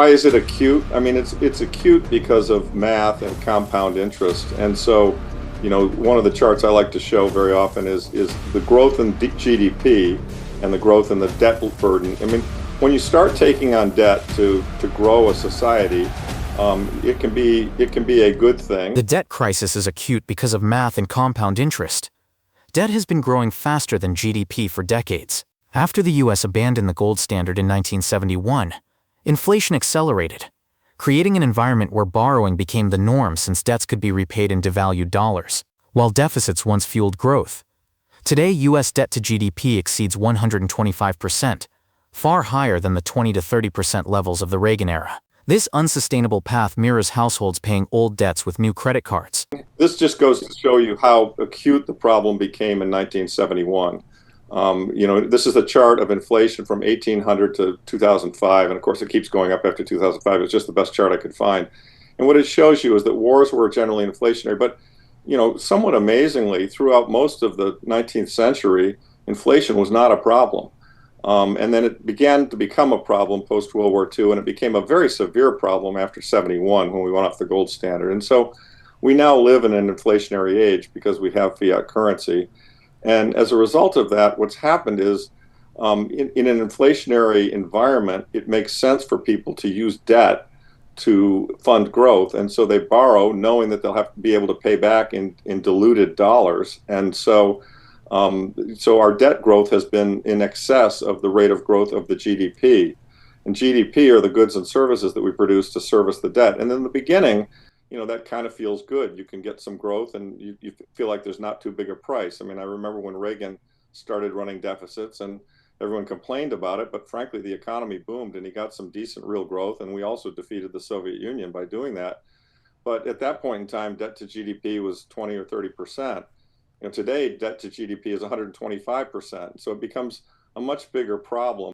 Why is it acute? I mean, it's acute because of math and compound interest. And so, one of the charts I like to show very often is the growth in GDP and the growth in the debt burden. I mean, when you start taking on debt to grow a society, it can be a good thing. The debt crisis is acute because of math and compound interest. Debt has been growing faster than GDP for decades. After the US abandoned the gold standard in 1971, inflation accelerated, creating an environment where borrowing became the norm since debts could be repaid in devalued dollars, while deficits once fueled growth. Today, US debt to GDP exceeds 125%, far higher than the 20 to 30% levels of the Reagan era. This unsustainable path mirrors households paying old debts with new credit cards. This just goes to show you how acute the problem became in 1971. This is a chart of inflation from 1800 to 2005, and of course it keeps going up after 2005. It's just the best chart I could find. And what it shows you is that wars were generally inflationary, but somewhat amazingly, throughout most of the 19th century, inflation was not a problem. And then it began to become a problem post-World War II, and it became a very severe problem after 71 when we went off the gold standard. And so we now live in an inflationary age because we have fiat currency. And as a result of that, what's happened is in an inflationary environment, it makes sense for people to use debt to fund growth. And so they borrow knowing that they'll have to be able to pay back in diluted dollars. And so our debt growth has been in excess of the rate of growth of the GDP. And GDP are the goods and services that we produce to service the debt. And in the beginning, that kind of feels good. You can get some growth and you feel like there's not too big a price. I mean, I remember when Reagan started running deficits and everyone complained about it, but frankly, the economy boomed and he got some decent real growth. And we also defeated the Soviet Union by doing that. But at that point in time, debt to GDP was 20 or 30%. Today, debt to GDP is 125%. So it becomes a much bigger problem.